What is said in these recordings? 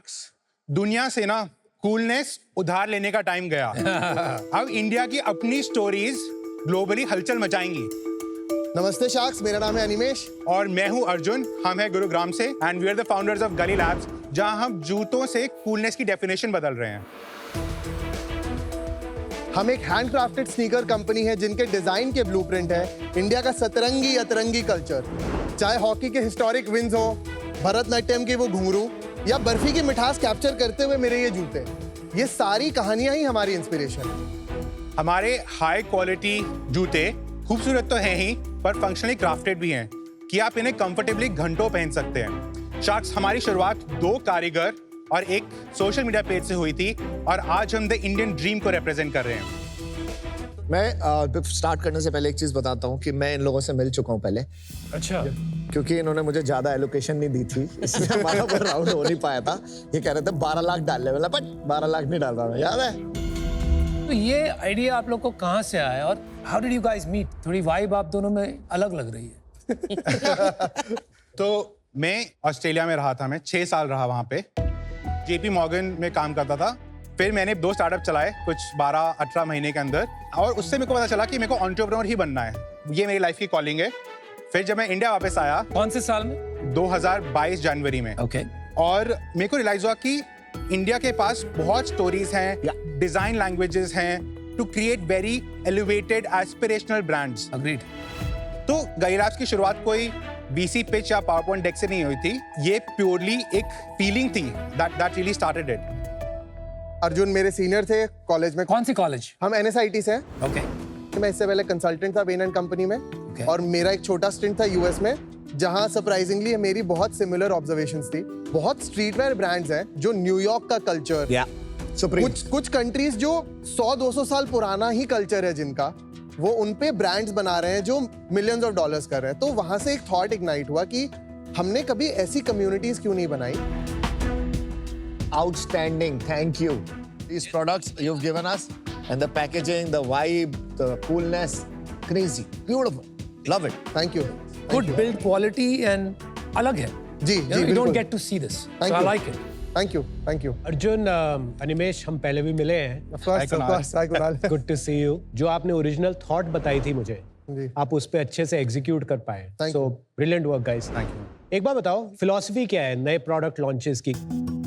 Sharks, दुनिया से ना कूलनेस उधार लेने का टाइम गया। अब इंडिया की अपनी स्टोरीज ग्लोबली हलचल मचाएंगी। नमस्ते शार्क्स, मेरा नाम है अनिमेश और मैं हूं अर्जुन, हम हैं गुरुग्राम से and we are the founders of Gully Labs, जहां हम जूतों से कूलनेस की डेफिनेशन बदल रहे हैं। हम एक हैंडक्राफ्टेड स्नीकर कंपनी है जिनके डिजाइन के ब्लूप्रिंट है इंडिया का सतरंगी अतरंगी कल्चर। चाहे हॉकी के हिस्टोरिक विंस हो, भरतनाट्यम के वो घुंघरू या बर्फी की मिठास कैप्चर करते हुए मेरे ये जूते, ये सारी कहानियां ही हमारी इंस्पिरेशन है। हमारे हाई क्वालिटी जूते खूबसूरत तो हैं ही, पर फंक्शनली क्राफ्टेड भी हैं कि आप इन्हें कंफर्टेबली घंटों पहन सकते हैं। शार्क्स, हमारी शुरुआत 2 कारीगर और एक सोशल मीडिया पेज से हुई थी और आज हम द इंडियन ड्रीम को रिप्रेजेंट कर रहे हैं। मैं स्टार्ट करने से पहले एक चीज बताता हूँ कि मैं इन लोगों से मिल चुका हूँ पहले। अच्छा। क्योंकि इन्होंने मुझे ज्यादा एलोकेशन नहीं दी थी, इसलिए हमारा कोई राउंड हो नहीं पाया था। ये कह रहे थे 12 लाख डालने वाला, बट 12 लाख नहीं डाल रहा मैं, याद है? तो ये आइडिया आप लोग को कहाँ से आया और how did you guys meet? थोड़ी वाइब आप दोनों में अलग लग रही है। तो मैं ऑस्ट्रेलिया में रहा था, मैं 6 साल रहा वहाँ पे, JP मॉर्गन में काम करता था। फिर मैंने 2 स्टार्टअप चलाए कुछ 12-18 महीने के अंदर, और उससे मेरे को पता चला कि मेरे को एंटरप्रेन्योर ही बनना है, ये मेरी लाइफ की कॉलिंग है। फिर जब मैं इंडिया वापस आया कौन से साल में? 2022 जनवरी में, ओके। और मेरे को रियलाइज हुआ कि इंडिया के पास बहुत स्टोरीज हैं, डिजाइन लैंग्वेजेस हैं to create very elevated aspirational brands. Agreed. तो गली लैब्स की शुरुआत कोई VC पिच या पावरपॉइंट डेक से नहीं हुई थी, ये प्योरली एक फीलिंग थी that really started it. Arjun मेरे सीनियर थे कॉलेज में। कौन सी कॉलेज? हम NSIT से हैं। ओके। मैं इससे पहले कंसल्टेंट था बेन एंड कंपनी में। Okay. और मेरा एक छोटा स्टिंट था US में, जहां सरप्राइजिंगली मेरी बहुत सिमिलर ऑब्जर्वेशंस थी। बहुत स्ट्रीटवेयर ब्रांड्स हैं जो न्यूयॉर्क का कल्चर, कुछ कंट्रीज जो 100-200 साल पुराना ही कल्चर है जिनका, वो उन पे ब्रांड्स बना रहे हैं जो मिलियंस ऑफ डॉलर्स कर रहे हैं। तो वहां से एक थॉट इग्नाइट हुआ कि हमने कभी ऐसी कम्युनिटीज क्यों नहीं बनाई। Outstanding, thank you. These products you've given us and the packaging, the vibe, the coolness, crazy, beautiful, love it. Thank you. Good build quality and अलग है। जी You जी don't बिल्कुल। get to see this. Thank So I you. like it. Thank you. Arjun, Animesh, हम पहले भी मिले हैं। Of course, hi Kunal. Good to see you. जो आपने ओरिजिनल थॉट बताई थी मुझे, जी। आप उस पे अच्छे से एग्जीक्यूट कर पाए। Thank so you. Brilliant work guys. Thank you. एक बार बताओ, फिलॉसफी क्या है नए प्रोडक्ट लॉन्चेस की?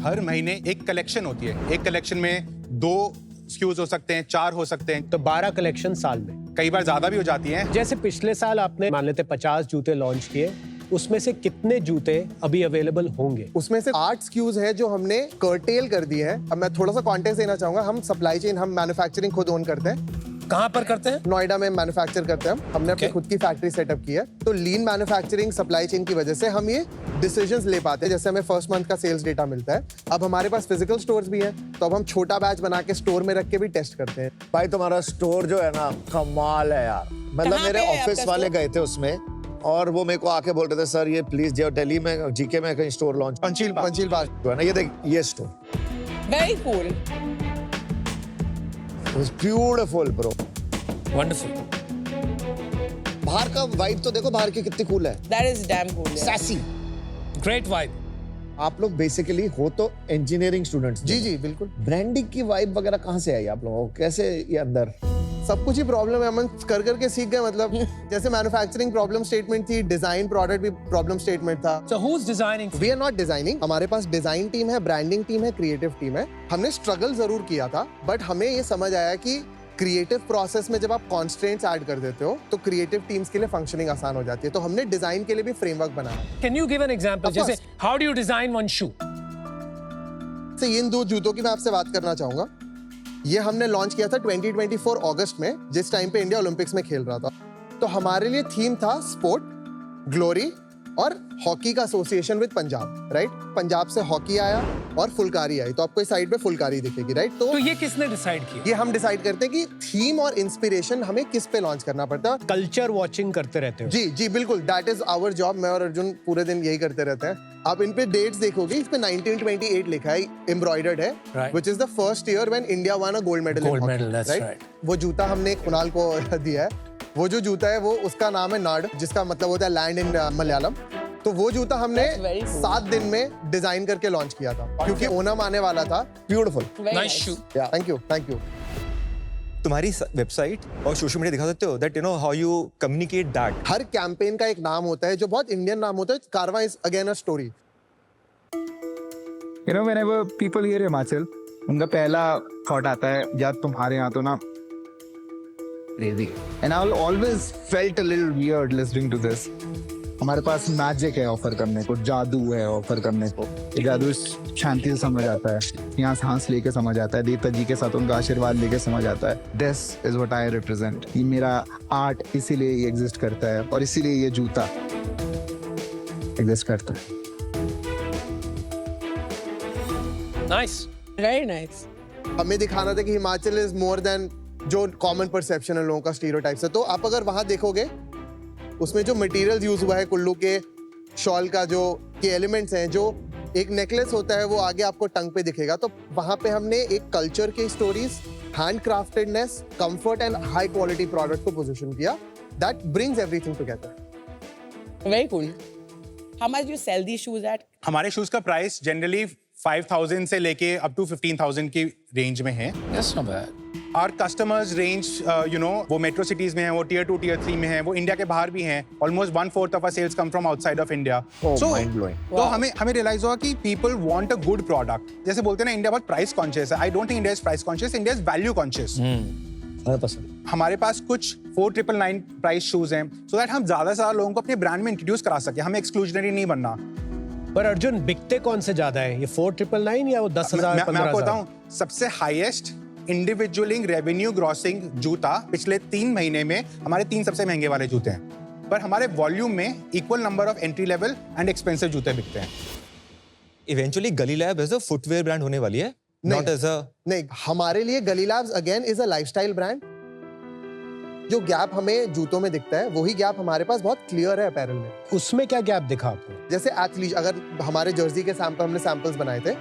हर महीने एक कलेक्शन होती है, एक कलेक्शन में 2 SKUs हो सकते हैं, 4 हो सकते हैं, तो 12 कलेक्शन साल में। कई बार ज्यादा भी हो जाती हैं। जैसे पिछले साल आपने मान लेते 50 जूते लॉन्च किए, उसमें से कितने जूते अभी अवेलेबल होंगे? उसमें से 8 SKUs है जो हमने कर्टेल कर दिए हैं। अब मैं थोड़ा सा कॉन्टेक्स्ट देना चाहूंगा। हम सप्लाई चेन, हम मैन्युफैक्चरिंग खुद ओन करते हैं। कहाँ पर करते हैं? नोएडा में मैन्युफैक्चर करते हैं हमने अपनी Okay. खुद की फैक्ट्री सेटअप की है। तो लीन मैन्युफैक्चरिंग सप्लाई चेन की वजह से हम ये डिसीजंस ले पाते हैं। जैसे हमें फर्स्ट मंथ का सेल्स डेटा मिलता है। अब हमारे पास फिजिकल स्टोर्स भी हैं, तो अब हम छोटा बैच बना के स्टोर में रख के भी टेस्ट करते हैं। भाई तुम्हारा स्टोर जो है ना, कमाल है यार। मतलब मेरे ऑफिस वाले गए थे उसमें और वो मेरे को आके बोल रहे थे, सर ये प्लीज जो दिल्ली में GK में कहीं स्टोर लॉन्च पंचील बाग। है ना, ये देख ये store Very cool. Beautiful bro. Wonderful. बाहर का वाइब तो देखो, बाहर की कितनी कूल है, That is damn cool. Yeah. Sassy. Great vibe. आप लोग बेसिकली हो तो इंजीनियरिंग स्टूडेंट्स। जी जी बिल्कुल। ब्रांडिंग की वाइब वगैरह कहाँ से आई आप लोगों को? कैसे ये अंदर? सब कुछ ही प्रॉब्लम है, हम कर करके सीख गए। मतलब जैसे मैन्युफैक्चरिंग प्रॉब्लम स्टेटमेंट थी, डिजाइन प्रोडक्ट भी प्रॉब्लम स्टेटमेंट था। So who's designing? We are not designing, हमारे पास डिजाइन टीम है, ब्रांडिंग टीम है, क्रिएटिव टीम है। हमने स्ट्रगल जरूर किया था, बट हमें ये समझ आया कि क्रिएटिव प्रोसेस में जब आप कॉन्स्ट्रेंट्स ऐड कर देते हो तो क्रिएटिव टीम्स के लिए फंक्शनिंग आसान हो जाती है। तो हमने डिजाइन के लिए भी फ्रेमवर्क बनाया। Can you give an example? Of जैसे course. how do you design one shoe? से इन 2 जूतों की मैं आपसे बात करना चाहूंगा। ये हमने लॉन्च किया था 2024 अगस्त में, जिस टाइम पे इंडिया ओलंपिक्स में खेल रहा था। तो हमारे लिए थीम था स्पोर्ट, ग्लोरी और हॉकी का association with Punjab, right? Punjab से हॉकी आया और फुलकारी आई, तो आपको इस साइड पे फुलकारी दिखेगी, राइट? तो ये किसने डिसाइड किया? ये हम डिसाइड करते हैं कि थीम और इंस्पिरेशन हमें किस पे लॉन्च करना पड़ता है। कल्चर वॉचिंग करते रहते हो? जी जी बिल्कुल, दैट इज आवर जॉब। मैं और अर्जुन पूरे दिन यही करते रहते हैं। आप इन पे डेट्स देखोगे, इस पे 1928 लिखा है, एम्ब्रॉयडर्ड है, Right. which is the first year when India won a gold medal in Gold hockey, medal, that's right. वो जूता हमने कुणाल को दिया है। वो जो जूता है वो उसका नाम है नाड, जिसका मतलब होता है लैंड इन मलयालम। तो वो जूता हमने That's very cool. 7 दिन में डिजाइन करके लॉन्च किया था क्योंकि ओनम आने वाला था। Beautiful. Very nice nice. Shoe thank you, thank you. तुम्हारी वेबसाइट और सोशल मीडिया दिखा सकते हो that you know how you communicate that. Her campaign का एक नाम होता है जो बहुत इंडियन नाम होता है। कारवां is again a story. You know, whenever people hear Himachal, उनका पहला थॉट आता है यार तुम्हारे यहाँ तो ना crazy. And I always felt a little weird listening to this. हमारे पास मैजिक है ऑफर करने को, जादू है ऑफर करने को। ये जादू शांति से समझ आता है, यहाँ सांस लेके समझ आता है, देवता जी के साथ उनका आशीर्वाद लेके समझ आता है। This is what I represent. ये मेरा आर्ट इसीलिए ये एग्जिस्ट करता है और इसीलिए ये जूता एग्जिस्ट करता है। Nice Very nice. हमें दिखाना था कि हिमाचल इज मोर देन जो कॉमन परसेप्शन है लोगों का, स्टीरियोटाइप्स है। तो आप अगर वहां देखोगे उसमें जो मटेरियल्स यूज हुआ है कुल्लू के शॉल का, जो के एलिमेंट्स हैं, जो एक नेकलेस होता है वो आगे आपको टंग पे दिखेगा। तो वहां पे हमने एक कल्चर की stories, hand craftedness, comfort and high quality product को पोजीशन किया। That brings everything together. Very cool. How much you sell these shoes at? हमारे शूज का प्राइस जनरली 5,000 से लेके अप टू 15,000 की रेंज में है। दैट्स नॉट बैड और कस्टमर्स रेंज यू नो वो मेट्रो सिटीज में है, वो टियर 2 टियर 3 में है, वो इंडिया के बाहर भी हैं। Almost 1/4 of our sales come from outside of India. Oh, mind blowing. तो हमें रियलाइज हुआ कि people want a good product. जैसे बोलते हैं ना इंडिया बहुत प्राइस कॉन्शियस है। I don't think India is price conscious, India is value conscious. 100%। हमारे पास कुछ 4,999 प्राइस शूज हैं सो दैट हम ज्यादा से ज्यादा लोगों को अपने ब्रांड में इंट्रोड्यूस करा सके। हमें एक्सक्लूजनरी नहीं बनना। पर अर्जुन बिकते कौन से ज्यादा है, ये 4,999 या वो 10,000 मैं आपको 15,000? बताऊं, सबसे हाईएस्ट इंडिविजुअलिंग रेवेन्यू ग्रॉसिंग जूता पिछले 3 महीने में हमारे 3 सबसे महंगे वाले जूते हैं। पर हमारे वॉल्यूम में equal number of entry level and expensive जूते बिकते हैं। Eventually Gully Labs as a footwear brand होने वाली है, नॉट एज अ। नहीं, हमारे लिए गली labs again is a lifestyle brand. जो गैप हमें जूतों में दिखता है वही गैप हमारे पास बहुत क्लियर है अपैरल में। उसमें क्या गैप दिखा आपको? जैसे एथलीट, अगर हमारे जर्सी के सैंपल, हमने सैंपल्स बनाए थे,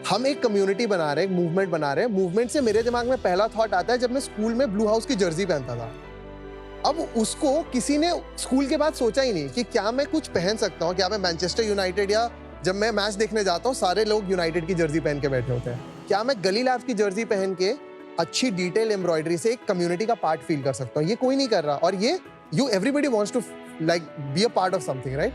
हम एक कम्युनिटी बना रहे हैं, एक मूवमेंट बना रहे हैं। मूवमेंट से मेरे दिमाग में पहला थॉट आता है जब मैं स्कूल में ब्लू हाउस की जर्सी पहनता था। अब उसको किसी ने स्कूल के बाद सोचा ही नहीं कि क्या मैं कुछ पहन सकता हूँ, क्या मैं मैनचेस्टर यूनाइटेड, या जब मैं मैच देखने जाता हूँ सारे लोग यूनाइटेड की जर्सी पहन के बैठे होते हैं, क्या मैं गली लैब्स की जर्सी पहन के अच्छी डिटेल एम्ब्रॉयडरी से एक कम्युनिटी का पार्ट फील कर सकता हूँ? ये कोई नहीं कर रहा। और ये everybody wants to like be a part of something, right?